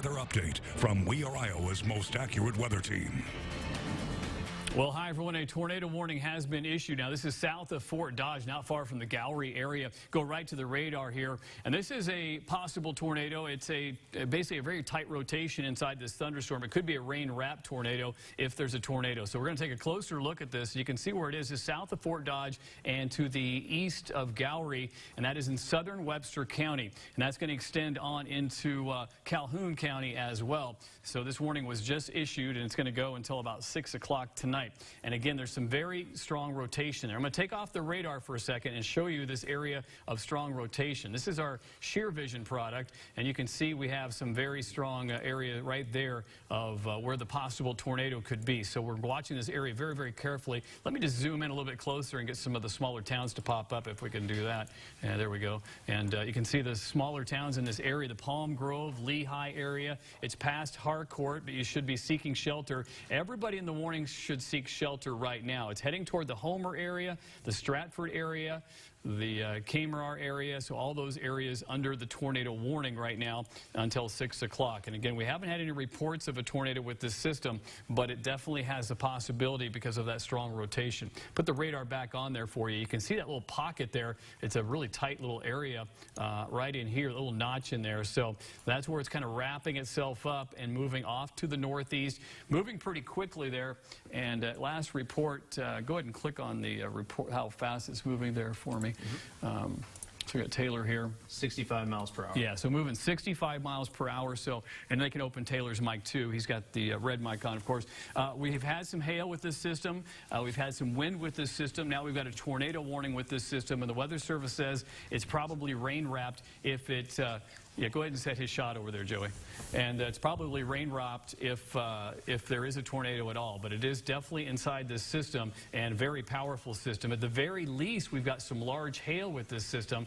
weather update from We Are Iowa's most accurate weather team. Well, hi, everyone. A tornado warning has been issued. Now, this is south of Fort Dodge, not far from the Gallery area. Go right to the radar here. And this is a possible tornado. It's basically a very tight rotation inside this thunderstorm. It could be a rain-wrapped tornado if there's a tornado. So we're going to take a closer look at this. You can see where it is south of Fort Dodge and to the east of Gallery, and that is in southern Webster County. And that's going to extend on into Calhoun County as well. So this warning was just issued, and it's going to go until about 6 o'clock tonight. And again, there's some very strong rotation there. I'm going to take off the radar for a second and show you this area of strong rotation. This is our Shear Vision product, and you can see we have some very strong area right there of where the possible tornado could be. So we're watching this area very, very carefully. Let me just zoom in a little bit closer and get some of the smaller towns to pop up if we can do that. And there we go. And you can see the smaller towns in this area, the Palm Grove, Lehigh area. It's past Harcourt, but you should be seeking shelter. Everybody in the warning should seek shelter right now. It's heading toward the Homer area, the Stratford area, the Kamar area, so all those areas under the tornado warning right now until 6 o'clock. And again, we haven't had any reports of a tornado with this system, but it definitely has the possibility because of that strong rotation. Put the radar back on there for you. You can see that little pocket there. It's a really tight little area right in here, a little notch in there. So that's where it's kind of wrapping itself up and moving off to the northeast, moving pretty quickly there. And last report, go ahead and click on the report, how fast it's moving there for me. So we got Taylor here. 65 miles per hour. Yeah, so moving 65 miles per hour. So, and they can open Taylor's mic too. He's got the red mic on, of course. We've had some hail with this system. We've had some wind with this system. Now we've got a tornado warning with this system, and the Weather Service says it's probably rain-wrapped if it. Yeah, go ahead and set his shot over there, Joey. And it's probably rain-wrapped if there is a tornado at all. But it is definitely inside this system, and very powerful system. At the very least, we've got some large hail with this system,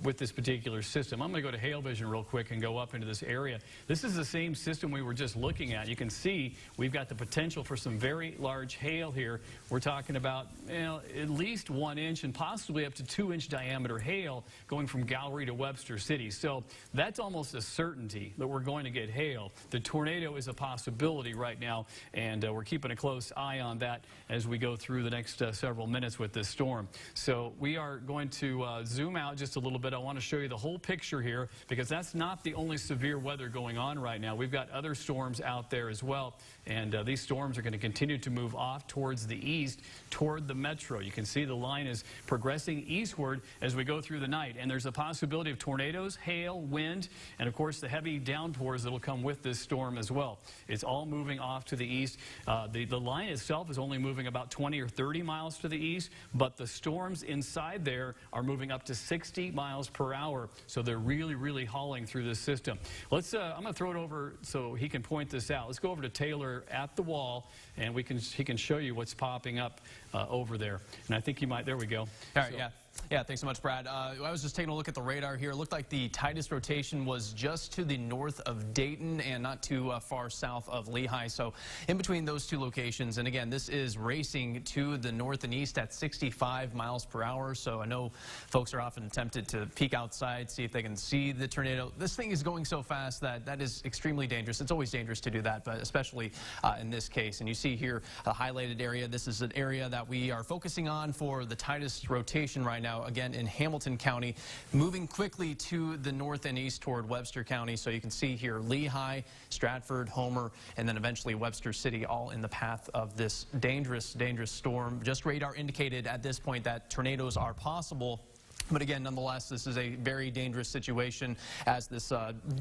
with this particular system. I'm going to go to Hail Vision real quick and go up into this area. This is the same system we were just looking at. You can see we've got the potential for some very large hail here. We're talking about at least 1 inch and possibly up to 2-inch diameter hail going from Gallery to Webster City. So that's almost a certainty that we're going to get hail. The tornado is a possibility right now, and we're keeping a close eye on that as we go through the next several minutes with this storm. So we are going to zoom out just a little bit. I want to show you the whole picture here because that's not the only severe weather going on right now. We've got other storms out there as well, and these storms are going to continue to move off towards the east, toward the metro. You can see the line is progressing eastward as we go through the night, and there's a possibility of tornadoes, hail, wind, and of course the heavy downpours that will come with this storm as well. It's all moving off to the east. The line itself is only moving about 20 or 30 miles to the east, but the storms inside there are moving up to 60 miles per hour. So they're really, really hauling through this system. Let's. I'm going to throw it over so he can point this out. Let's go over to Taylor at the wall, and he can show you what's popping up over there. And I think you might. There we go. All right. Yeah. Yeah, thanks so much, Brad. I was just taking a look at the radar here. It looked like the tightest rotation was just to the north of Dayton and not too far south of Lehigh. So in between those two locations, and again, this is racing to the north and east at 65 miles per hour. So I know folks are often tempted to peek outside, see if they can see the tornado. This thing is going so fast that is extremely dangerous. It's always dangerous to do that, but especially in this case. And you see here a highlighted area. This is an area that we are focusing on for the tightest rotation right now. Again, in Hamilton County, moving quickly to the north and east toward Webster County. So you can see here Lehigh, Stratford, Homer, and then eventually Webster City, all in the path of this dangerous, dangerous storm. Just radar indicated at this point that tornadoes are possible. But again, nonetheless, this is a very dangerous situation as this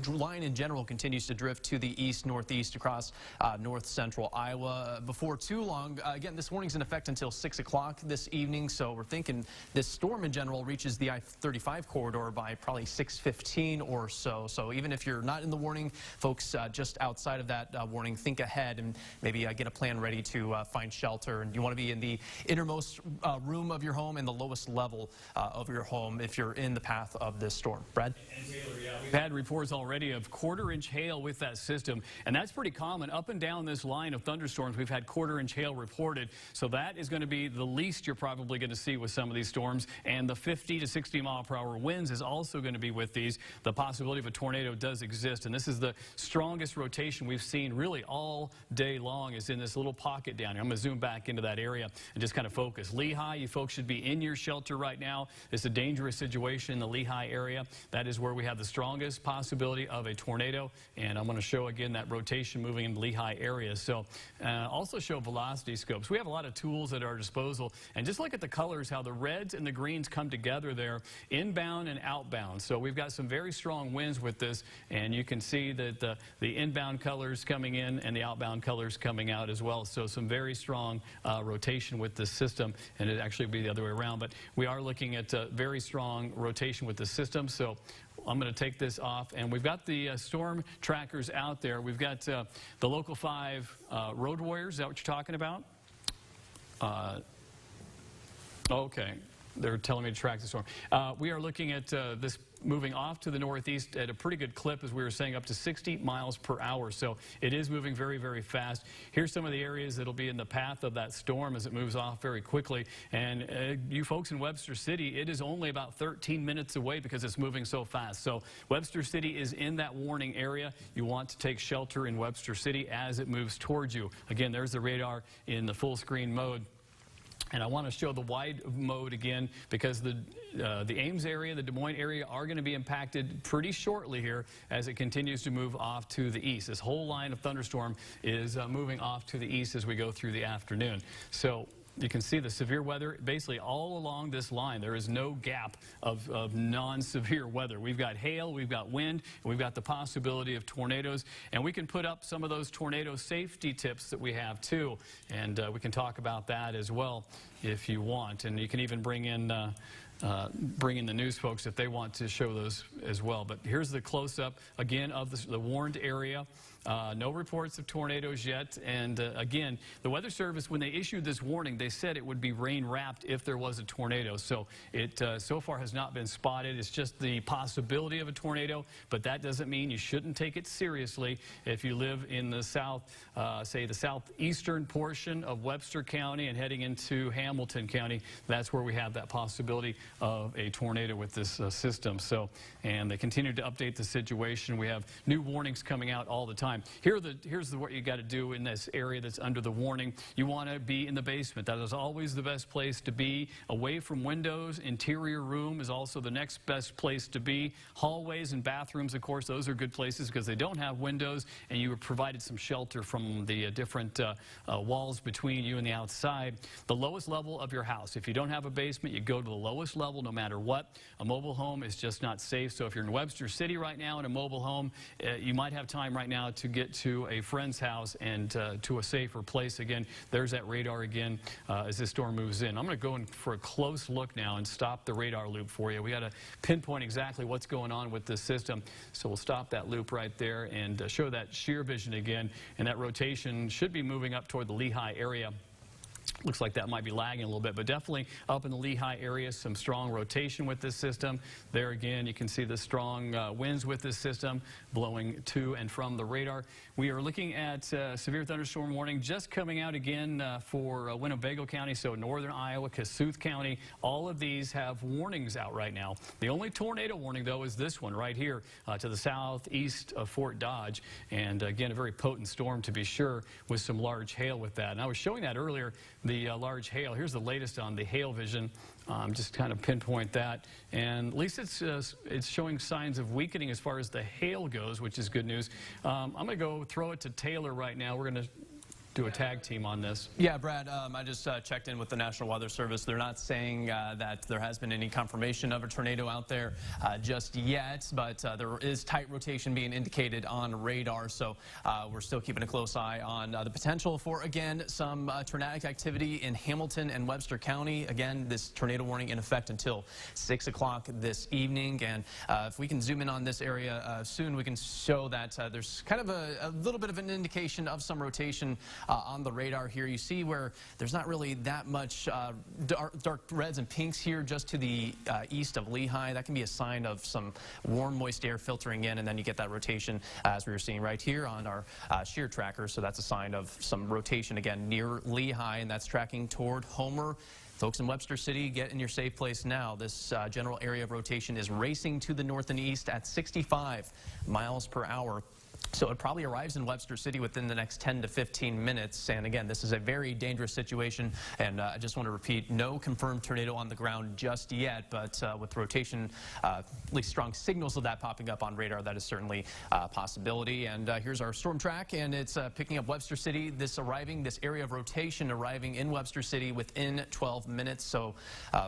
line in general continues to drift to the east-northeast across north-central Iowa. Before too long, again, this warning's in effect until 6 o'clock this evening, so we're thinking this storm in general reaches the I-35 corridor by probably 6:15 or so. So even if you're not in the warning, folks just outside of that warning, think ahead and maybe get a plan ready to find shelter. And you want to be in the innermost room of your home and the lowest level of your home if you're in the path of this storm. Brad? We've had reports already of quarter-inch hail with that system, and that's pretty common. Up and down this line of thunderstorms, we've had quarter-inch hail reported, so that is going to be the least you're probably going to see with some of these storms, and the 50 to 60 mile per hour winds is also going to be with these. The possibility of a tornado does exist, and this is the strongest rotation we've seen really all day long is in this little pocket down here. I'm going to zoom back into that area and just kind of focus. Lehigh, you folks should be in your shelter right now. It's a dangerous situation in the Lehigh area. That is where we have the strongest possibility of a tornado, and I'm going to show again that rotation moving in the Lehigh area. So also show velocity scopes. We have a lot of tools at our disposal, and just look at the colors, how the reds and the greens come together there, inbound and outbound. So we've got some very strong winds with this, and you can see that the inbound colors coming in and the outbound colors coming out as well. So some very strong rotation with this system, and it actually be the other way around, but we are looking at very strong rotation with the system. So I'm going to take this off, and we've got the storm trackers out there. We've got the Local 5 road warriors. Is that what you're talking about? Okay. They're telling me to track the storm. We are looking at this moving off to the northeast at a pretty good clip, as we were saying, up to 60 miles per hour. So it is moving very, very fast. Here's some of the areas that will be in the path of that storm as it moves off very quickly. And you folks in Webster City, it is only about 13 minutes away because it's moving so fast. So Webster City is in that warning area. You want to take shelter in Webster City as it moves towards you. Again, there's the radar in the full screen mode. And I want to show the wide mode again because the Ames area, the Des Moines area are going to be impacted pretty shortly here as it continues to move off to the east. This whole line of thunderstorm is moving off to the east as we go through the afternoon. So you can see the severe weather basically all along this line. There is no gap of non-severe weather. We've got hail, we've got wind, and we've got the possibility of tornadoes. And we can put up some of those tornado safety tips that we have too. And we can talk about that as well if you want. And you can even bring in the news folks if they want to show those as well. But here's the close-up again of the warned area. No reports of tornadoes yet. And again, the Weather Service, when they issued this warning, they said it would be rain-wrapped if there was a tornado. So it so far has not been spotted. It's just the possibility of a tornado, but that doesn't mean you shouldn't take it seriously. If you live in the south, say the southeastern portion of Webster County and heading into Hamilton County, that's where we have that possibility of a tornado with this system. So, and they continue to update the situation. We have new warnings coming out all the time. Here's what you got to do in this area that's under the warning. You want to be in the basement. That is always the best place to be. Away from windows. Interior room is also the next best place to be. Hallways and bathrooms, of course, those are good places because they don't have windows, and you are provided some shelter from the different walls between you and the outside. The lowest level of your house. If you don't have a basement, you go to the lowest level no matter what. A mobile home is just not safe. So if you're in Webster City right now in a mobile home, you might have time right now to get to a friend's house and to a safer place. Again, there's that radar again as this storm moves in. I'm going to go in for a close look now and stop the radar loop for you. We got to pinpoint exactly what's going on with this system. So we'll stop that loop right there and show that shear vision again. And that rotation should be moving up toward the Lehigh area. Looks like that might be lagging a little bit, but definitely up in the Lehigh area, some strong rotation with this system. There again, you can see the strong winds with this system blowing to and from the radar. We are looking at severe thunderstorm warning just coming out again for Winnebago County, so northern Iowa, Kossuth County. All of these have warnings out right now. The only tornado warning, though, is this one right here to the southeast of Fort Dodge. And again, a very potent storm to be sure with some large hail with that. And I was showing that earlier, the large hail. Here's the latest on the hail vision. Just kind of pinpoint that. And at least it's showing signs of weakening as far as the hail goes, which is good news. I'm going to go throw it to Taylor right now. We're going to do a tag team on this. Yeah, Brad, I just checked in with the National Weather Service. They're not saying that there has been any confirmation of a tornado out there just yet, but there is tight rotation being indicated on radar, so we're still keeping a close eye on the potential for, again, some tornadic activity in Hamilton and Webster County. Again, this tornado warning in effect until 6 o'clock this evening, and if we can zoom in on this area soon, we can show that there's kind of a little bit of an indication of some rotation on the radar here. You see where there's not really that much dark reds and pinks here just to the east of Lehigh. That can be a sign of some warm, moist air filtering in, and then you get that rotation as we were seeing right here on our shear tracker. So that's a sign of some rotation again near Lehigh, and that's tracking toward Homer. Folks in Webster City, get in your safe place now. This general area of rotation is racing to the north and east at 65 miles per hour. So it probably arrives in Webster City within the next 10 to 15 minutes. And again, this is a very dangerous situation. And I just want to repeat, no confirmed tornado on the ground just yet. But with rotation, at least strong signals of that popping up on radar, that is certainly a possibility. And here's our storm track, and it's picking up Webster City. This area of rotation arriving in Webster City within 12 minutes. So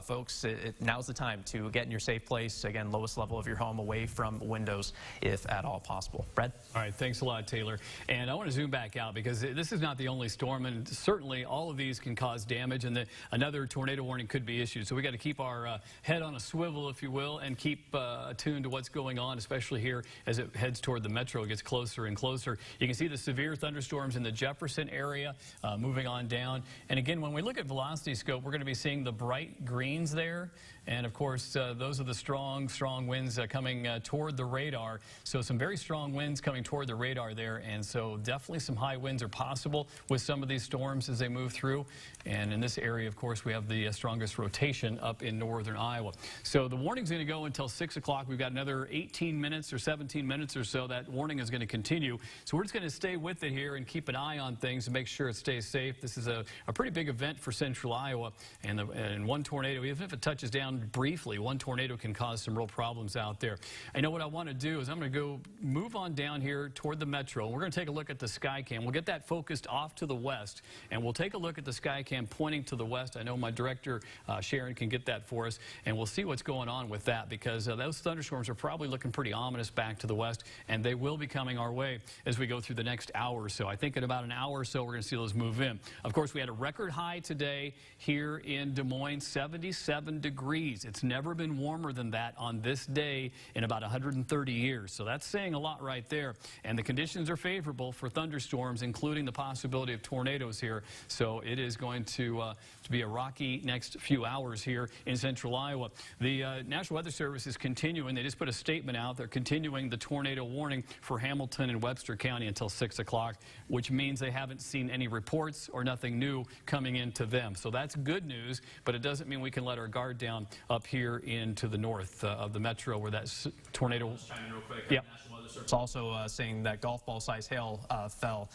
folks, now's the time to get in your safe place. Again, lowest level of your home, away from windows if at all possible. Brad? All right, thanks a lot, Taylor. And I want to zoom back out because this is not the only storm, and certainly all of these can cause damage, and another tornado warning could be issued. So we got to keep our head on a swivel, if you will, and keep attuned to what's going on, especially here as it heads toward the metro, gets closer and closer. You can see the severe thunderstorms in the Jefferson area moving on down. And again, when we look at velocity scope, we're going to be seeing the bright greens there. And of course, those are the strong winds coming toward the radar. So some very strong winds coming toward the radar there. And so definitely some high winds are possible with some of these storms as they move through. And in this area, of course, we have the strongest rotation up in northern Iowa. So the warning's going to go until 6 o'clock. We've got another 18 minutes or 17 minutes or so. That warning is going to continue. So we're just going to stay with it here and keep an eye on things and make sure it stays safe. This is a pretty big event for central Iowa. And one tornado, even if it touches down briefly, one tornado can cause some real problems out there. I know what I want to do is I'm going to go move on down here toward the metro. We're going to take a look at the Skycam. We'll get that focused off to the west, and we'll take a look at the Skycam pointing to the west. I know my director, Sharon, can get that for us, and we'll see what's going on with that, because those thunderstorms are probably looking pretty ominous back to the west, and they will be coming our way as we go through the next hour or so. I think in about an hour or so, we're going to see those move in. Of course, we had a record high today here in Des Moines, 77 degrees. It's never been warmer than that on this day in about 130 years. So that's saying a lot right there. And the conditions are favorable for thunderstorms, including the possibility of tornadoes here. So it is going to be a rocky next few hours here in central Iowa. The National Weather Service is continuing. They just put a statement out. They're continuing the tornado warning for Hamilton and Webster County until 6 o'clock, which means they haven't seen any reports or nothing new coming into them. So that's good news, but it doesn't mean we can let our guard down up here into the north of the metro where that tornado. Just chime in real quick. Yep. National Weather Service also saying that golf ball size hail fell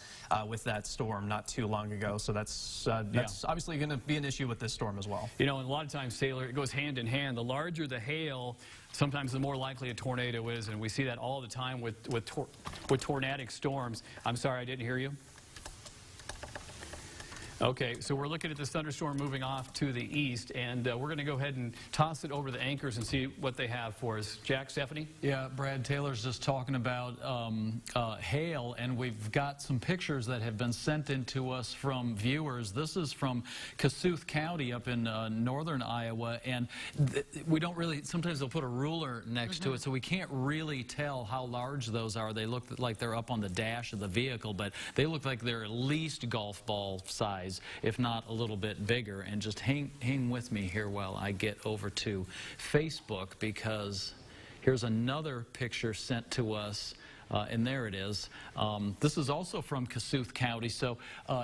with that storm not too long ago. So that's obviously going to be an issue with this storm as well. You know, and a lot of times, Taylor, it goes hand in hand. The larger the hail, sometimes the more likely a tornado is, and we see that all the time with tornadic storms. I'm sorry, I didn't hear you. Okay, so we're looking at this thunderstorm moving off to the east, and we're going to go ahead and toss it over the anchors and see what they have for us. Jack, Stephanie? Yeah, Brad, Taylor's just talking about hail, and we've got some pictures that have been sent in to us from viewers. This is from Kossuth County up in northern Iowa, and we don't really, sometimes they'll put a ruler next to it, so we can't really tell how large those are. They look like they're up on the dash of the vehicle, but they look like they're at least golf ball size, if not a little bit bigger. And just hang with me here while I get over to Facebook, because here's another picture sent to us. And there it is. This is also from Kossuth County, so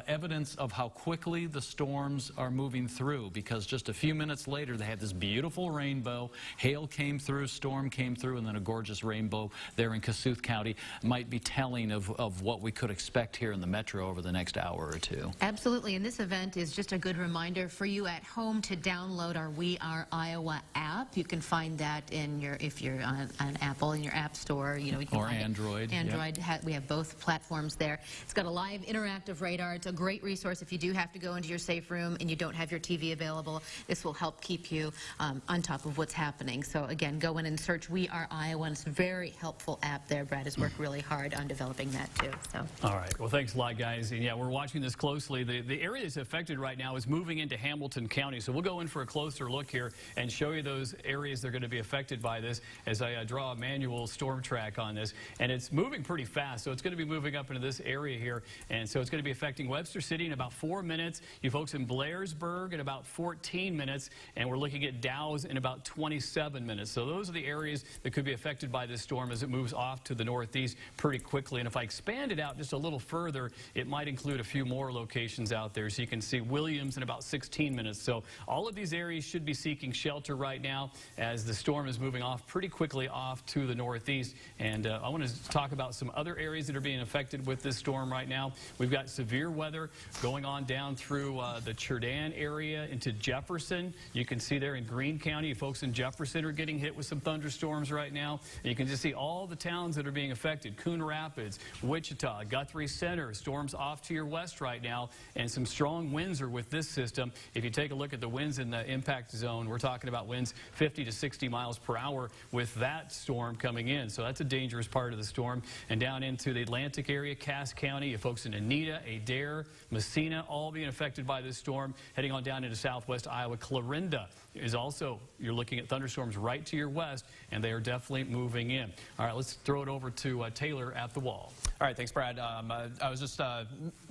evidence of how quickly the storms are moving through, because just a few minutes later they had this beautiful rainbow. Hail came through, storm came through, and then a gorgeous rainbow there in Kossuth County. Might be telling of what we could expect here in the metro over the next hour or two. Absolutely, and this event is just a good reminder for you at home to download our We Are Iowa app. You can find that in your, if you're on Apple, in your app store, you know, you can Or find Android. Android, yep. We have both platforms there. It's got a live interactive radar. It's a great resource if you do have to go into your safe room and you don't have your TV available. This will help keep you on top of what's happening. So again, go in and search We Are Iowa. And it's a very helpful app there. Brad has worked really hard on developing that too. So. All right. Well, thanks a lot, guys. And yeah, we're watching this closely. The area that's affected right now is moving into Hamilton County. So we'll go in for a closer look here and show you those areas that are going to be affected by this as I draw a manual storm track on this. And it's moving pretty fast. So it's going to be moving up into this area here. And so it's going to be affecting Webster City in about 4 minutes. You folks in Blairsburg in about 14 minutes. And we're looking at Dow's in about 27 minutes. So those are the areas that could be affected by this storm as it moves off to the northeast pretty quickly. And if I expand it out just a little further, it might include a few more locations out there. So you can see Williams in about 16 minutes. So all of these areas should be seeking shelter right now as the storm is moving off pretty quickly off to the northeast. And I want to talk about some other areas that are being affected with this storm right now. We've got severe weather going on down through the Cherdan area into Jefferson. You can see there in Greene County, folks in Jefferson are getting hit with some thunderstorms right now. And you can just see all the towns that are being affected. Coon Rapids, Wichita, Guthrie Center, storms off to your west right now, and some strong winds are with this system. If you take a look at the winds in the impact zone, we're talking about winds 50 to 60 miles per hour with that storm coming in. So that's a dangerous part of the storm. And down into the Atlantic area, Cass County, you folks in Anita, Adair, Messina, all being affected by this storm. Heading on down into southwest Iowa, Clarinda is also, you're looking at thunderstorms right to your west, and they are definitely moving in. All right, let's throw it over to Taylor at the wall. All right, thanks, Brad. I was just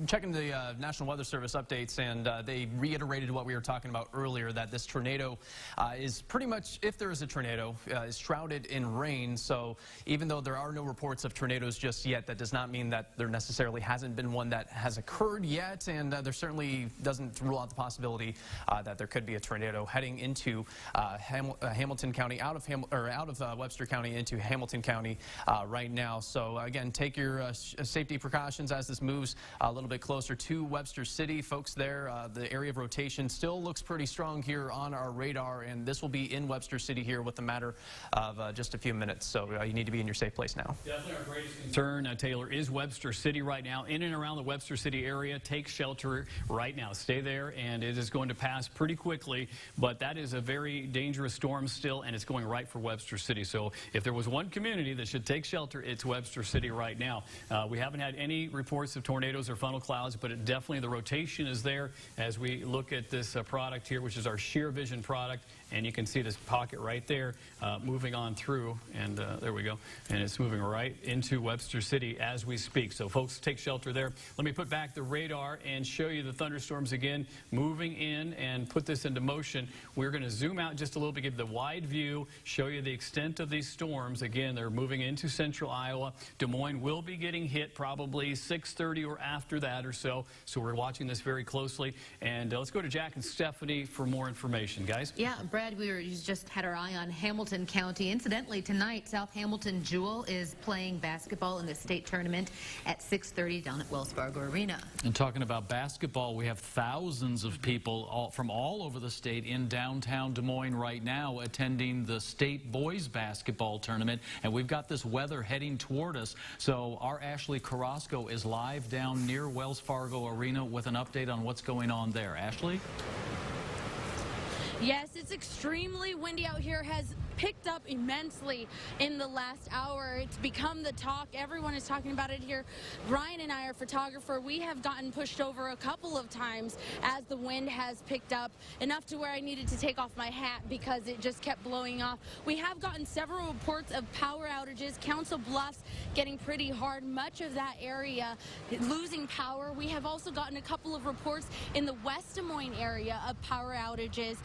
checking the National Weather Service updates, and they reiterated what we were talking about earlier, that this tornado is pretty much, if there is a tornado, is shrouded in rain. So even though there are no reports of tornadoes just yet, that does not mean that there necessarily hasn't been one that has occurred yet, and there certainly doesn't rule out the possibility that there could be a tornado heading into Hamilton County, out of Webster County into Hamilton County right now. So again, take your safety precautions as this moves a little bit closer to Webster City. Folks there, the area of rotation still looks pretty strong here on our radar, and this will be in Webster City here with a matter of just a few minutes. So you need to be in your safe place now. Definitely our greatest concern, Taylor, is Webster City right now. In and around the Webster City area, take shelter right now. Stay there, and it is going to pass pretty quickly, but that is a very dangerous storm still, and it's going right for Webster City. So if there was one community that should take shelter, it's Webster City right now. We haven't had any reports of tornadoes or funnel clouds, but definitely the rotation is there as we look at this product here, which is our Sheer Vision product. And you can see this pocket right there moving on through, and there we go. And it's moving right into Webster City as we speak. So folks, take shelter there. Let me put back the radar and show you the thunderstorms again moving in and put this into motion. We're going to zoom out just a little bit, give the wide view, show you the extent of these storms. Again, they're moving into central Iowa. Des Moines will be getting hit probably 6:30 or after that or so. So we're watching this very closely. And let's go to Jack and Stephanie for more information, guys. Yeah, Brad, we just had our eye on Hamilton County. Incidentally, tonight, South Hamilton Jewel is playing basketball in the state tournament at 6:30 down at Wells Fargo Arena. And talking about basketball, we have thousands of people from all over the state in downtown Des Moines right now attending the state boys basketball tournament. And we've got this weather heading toward us. So our Ashley Carrasco is live down near Wells Fargo Arena with an update on what's going on there. Ashley? Yes, it's extremely windy out here, has picked up immensely in the last hour. It's become the talk. Everyone is talking about it here. Brian and I are photographer. We have gotten pushed over a couple of times as the wind has picked up, enough to where I needed to take off my hat because it just kept blowing off. We have gotten several reports of power outages. Council Bluffs getting pretty hard. Much of that area losing power. We have also gotten a couple of reports in the West Des Moines area of power outages.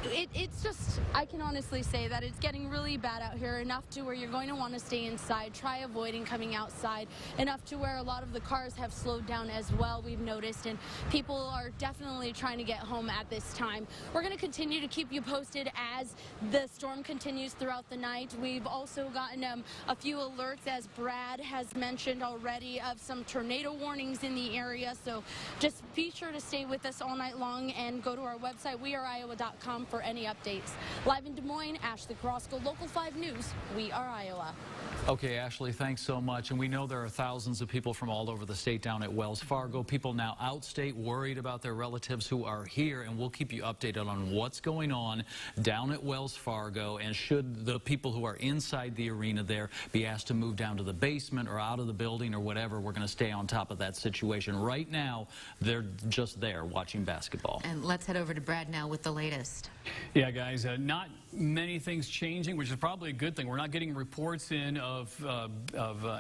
It's just, I can honestly say that it's getting really bad out here, enough to where you're going to want to stay inside, try avoiding coming outside, enough to where a lot of the cars have slowed down as well, we've noticed, and people are definitely trying to get home at this time. We're going to continue to keep you posted as the storm continues throughout the night. We've also gotten a few alerts, as Brad has mentioned already, of some tornado warnings in the area, so just be sure to stay with us all night long and go to our website, weareiowa.com, for any updates. Live in Des Moines, Ashley Carrasco, Local 5 News, We Are Iowa. Okay, Ashley, thanks so much. And we know there are thousands of people from all over the state down at Wells Fargo. People now outstate worried about their relatives who are here, and we'll keep you updated on what's going on down at Wells Fargo. And should the people who are inside the arena there be asked to move down to the basement or out of the building or whatever, we're going to stay on top of that situation. Right now, they're just there watching basketball. And let's head over to Brad now with the latest. Yeah, guys, not many things things changing, which is probably a good thing. We're not getting reports in of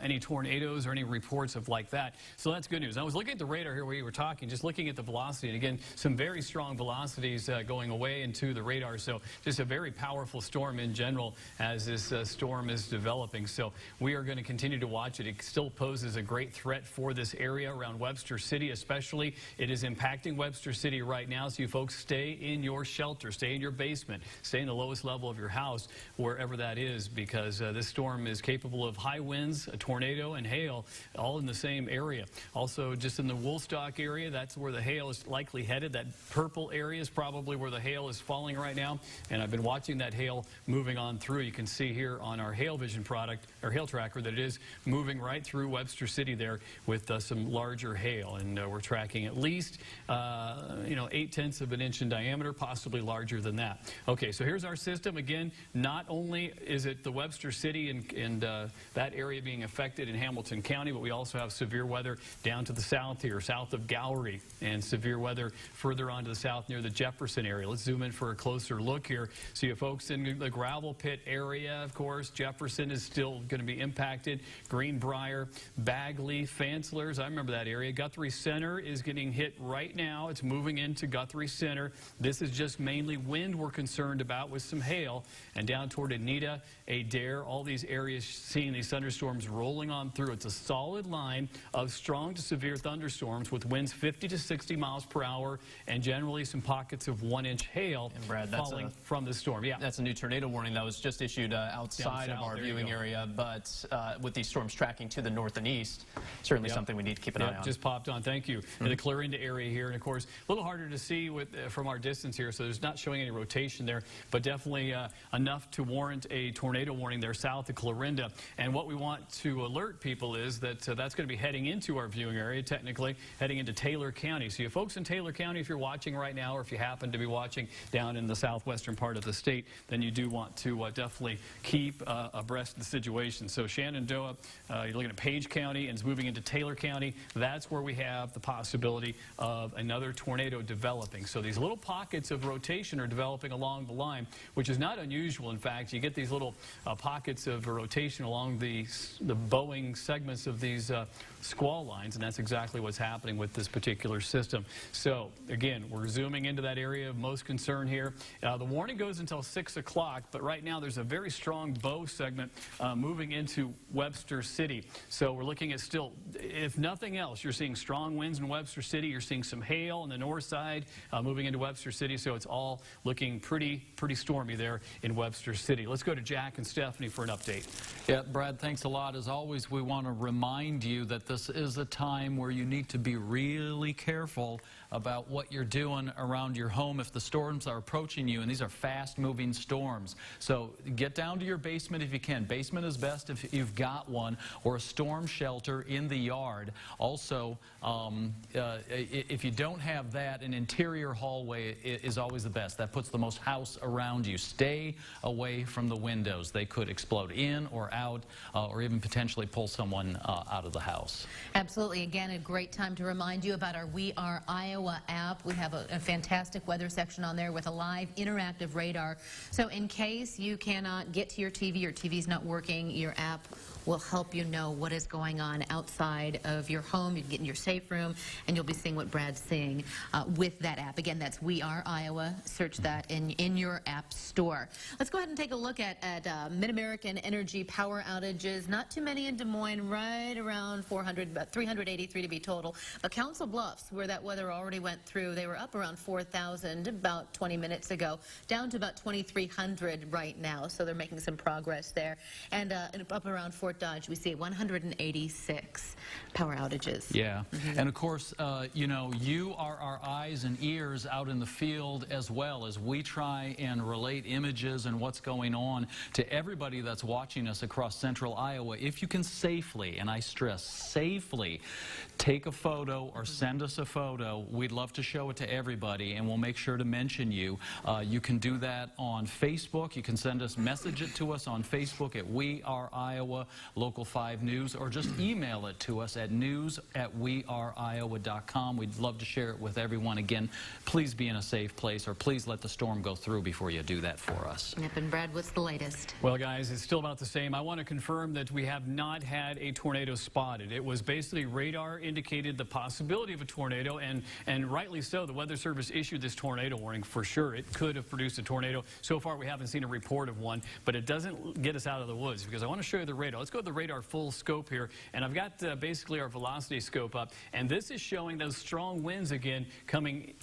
any tornadoes or any reports of like that. So that's good news. I was looking at the radar here where you were talking, just looking at the velocity. And again, some very strong velocities going away into the radar. So just a very powerful storm in general as this storm is developing. So we are going to continue to watch it. It still poses a great threat for this area around Webster City, especially. It is impacting Webster City right now. So you folks stay in your shelter, stay in your basement, stay in the lowest level of your house, wherever that is, because this storm is capable of high winds, a tornado, and hail, all in the same area. Also, just in the Woolstock area, that's where the hail is likely headed. That purple area is probably where the hail is falling right now, and I've been watching that hail moving on through. You can see here on our Hail Vision product, or hail tracker, that it is moving right through Webster City there with some larger hail, and we're tracking at least 8/10 of an inch in diameter, possibly larger than that. Okay, so here's our system. Again, not only is it the Webster City and that area being affected in Hamilton County, but we also have severe weather down to the south here, south of Gowrie, and severe weather further on to the south near the Jefferson area. Let's zoom in for a closer look here. So you folks in the gravel pit area, of course, Jefferson is still going to be impacted. Greenbrier, Bagley, Fanslers, I remember that area. Guthrie Center is getting hit right now. It's moving into Guthrie Center. This is just mainly wind we're concerned about with some hail. And down toward Anita, Adair, all these areas seeing these thunderstorms rolling on through. It's a solid line of strong to severe thunderstorms with winds 50 to 60 miles per hour and generally some pockets of 1-inch hail Brad, falling from the storm. Yeah, that's a new tornado warning that was just issued outside of our viewing area, but with these storms tracking to the north and east, certainly something we need to keep an eye on. Just popped on. Thank you. In the Clarinda area here, and of course, a little harder to see from our distance here, so there's not showing any rotation there, but definitely enough to warrant a tornado warning there south of Clarinda. And what we want to alert people is that that's going to be heading into our viewing area, technically heading into Taylor County. So you folks in Taylor County, if you're watching right now, or if you happen to be watching down in the southwestern part of the state, then you do want to definitely keep abreast of the situation. So Shenandoah, you're looking at Page County, and it's moving into Taylor County. That's where we have the possibility of another tornado developing. So these little pockets of rotation are developing along the line, which is not unusual. In fact, you get these little pockets of rotation along the bowing segments of these squall lines, and that's exactly what's happening with this particular system. So again, we're zooming into that area of most concern here. The warning goes until 6 o'clock, but right now there's a very strong bow segment moving into Webster City. So we're looking at still, if nothing else, you're seeing strong winds in Webster City. You're seeing some hail on the north side moving into Webster City. So it's all looking pretty stormy there in Webster City. Let's go to Jack and Stephanie for an update. Yeah, Brad, thanks a lot. As always, we want to remind you that this is a time where you need to be really careful about what you're doing around your home if the storms are approaching you, and these are fast-moving storms. So get down to your basement if you can. Basement is best if you've got one, or a storm shelter in the yard. Also, if you don't have that, an interior hallway is always the best. That puts the most house around you. Stay away from the windows. They could explode in or out, or even potentially pull someone out of the house. Absolutely. Again, a great time to remind you about our We Are Iowa app. We have a fantastic weather section on there with a live interactive radar. So in case you cannot get to your TV's not working, your app will help you know what is going on outside of your home. You can get in your safe room, and you'll be seeing what Brad's seeing with that app. Again, that's We Are Iowa. Search that in your app store. Let's go ahead and take a look at Mid-American Energy power outages. Not too many in Des Moines, right around 400, about 383 to be total. But Council Bluffs, where that weather already went through, they were up around 4,000 about 20 minutes ago, down to about 2,300 right now. So they're making some progress there. And up around Fort Dodge, we see 186 power outages. Yeah, and of course, you are our eyes and ears out in the field as well as we try and relate images and what's going on to everybody that's watching us across central Iowa. If you can safely, and I stress safely, take a photo or send us a photo, we'd love to show it to everybody, and we'll make sure to mention you. You can do that on Facebook. You can message it to us on Facebook at We Are Iowa. Local 5 News, or just email it to us at news@weareiowa.com. We'd love to share it with everyone. Again, please be in a safe place, or please let the storm go through before you do that for us. Yep, and Brad, what's the latest? Well, guys, it's still about the same. I want to confirm that we have not had a tornado spotted. It was basically radar indicated the possibility of a tornado, and rightly so. The Weather Service issued this tornado warning for sure. It could have produced a tornado. So far, we haven't seen a report of one, but it doesn't get us out of the woods, because I want to show you the radar. Let's go to the radar full scope here, and I've got basically our velocity scope up, and this is showing those strong winds again coming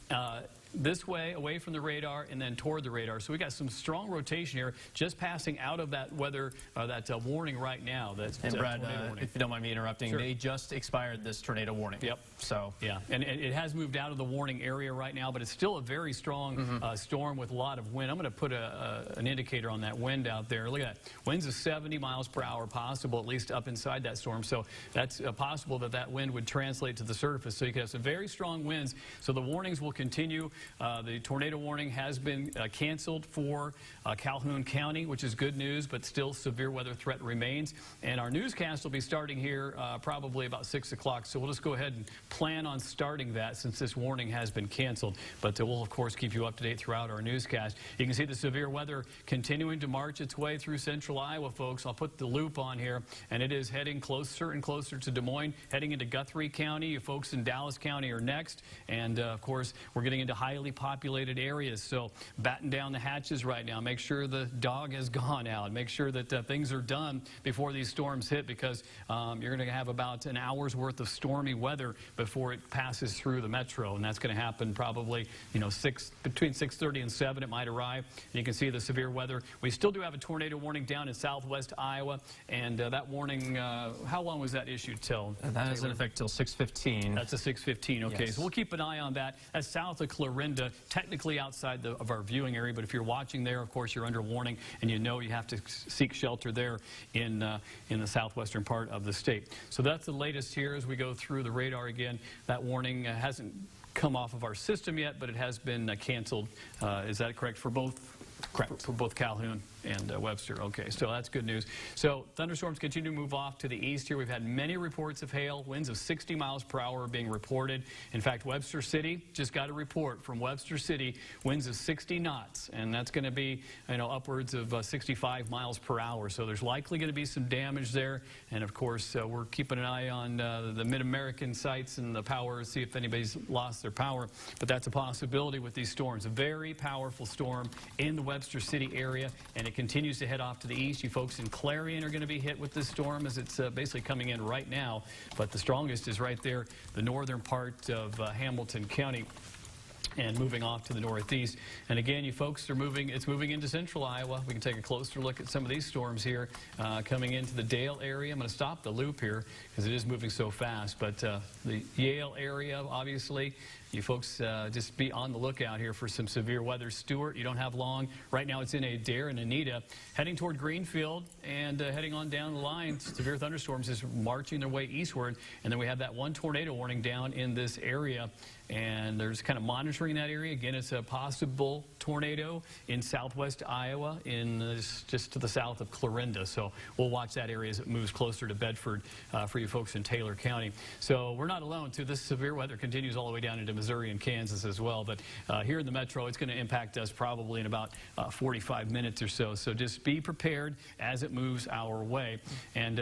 this way, away from the radar, and then toward the radar. So we got some strong rotation here, just passing out of that weather, that warning right now. That's And Brad, tornado warning. if you don't mind me interrupting, Sure. they just expired this tornado warning. Yep. So Yeah, and it has moved out of the warning area right now, but it's still a very strong storm with a lot of wind. I'm going to put an indicator on that wind out there. Look at that. Winds of 70 miles per hour possible, at least up inside that storm. So that's possible that wind would translate to the surface. So you could have some very strong winds. So the warnings will continue. The tornado warning has been canceled for Calhoun County, which is good news, but still severe weather threat remains. And our newscast will be starting here probably about 6 o'clock. So we'll just go ahead and plan on starting that since this warning has been canceled. But we'll, of course, keep you up to date throughout our newscast. You can see the severe weather continuing to march its way through central Iowa, folks. I'll put the loop on here, and it is heading closer and closer to Des Moines, heading into Guthrie County. You folks in Dallas County are next. And, of course, we're getting into highly populated areas. So batten down the hatches right now. Make sure the dog has gone out. Make sure that things are done before these storms hit, because you're going to have about an hour's worth of stormy weather before it passes through the metro. And that's going to happen probably, between 6:30 and 7 it might arrive. And you can see the severe weather. We still do have a tornado warning down in southwest Iowa. And that warning, how long was that issued till? that is in effect till 6:15. That's a 6:15, okay. Yes. So we'll keep an eye on that. That's south of Clarinda, technically outside of our viewing area, but if you're watching there, of course, you're under warning, and you know you have to seek shelter there in the southwestern part of the state. So that's the latest here as we go through the radar again. That warning hasn't come off of our system yet, but it has been canceled. Is that correct for both? Correct. For both Calhoun and Webster. Okay, so that's good news. So thunderstorms continue to move off to the east here. We've had many reports of hail. Winds of 60 miles per hour are being reported. In fact, Webster City just got a report from Webster City, winds of 60 knots, and that's going to be upwards of 65 miles per hour. So there's likely going to be some damage there. And of course, we're keeping an eye on the Mid-American sites and the power, see if anybody's lost their power. But that's a possibility with these storms. A very powerful storm in the Webster City area, and it continues to head off to the east. You folks in Clarion are going to be hit with this storm as it's basically coming in right now, but the strongest is right there, the northern part of Hamilton County, and moving off to the northeast. And again, you folks are it's moving into central Iowa. We can take a closer look at some of these storms here coming into the Dale area. I'm going to stop the loop here because it is moving so fast, but the Yale area, obviously, you folks just be on the lookout here for some severe weather. Stewart, you don't have long. Right now it's in Adair and Anita, heading toward Greenfield and heading on down the line. Severe thunderstorms is marching their way eastward. And then we have that one tornado warning down in this area. And they're just kind of monitoring that area. Again, it's a possible tornado in southwest Iowa, just to the south of Clarinda. So we'll watch that area as it moves closer to Bedford for you folks in Taylor County. So we're not alone, too. This severe weather continues all the way down into Missouri and Kansas as well. But here in the metro, it's going to impact us probably in about 45 minutes or so. So just be prepared as it moves our way. And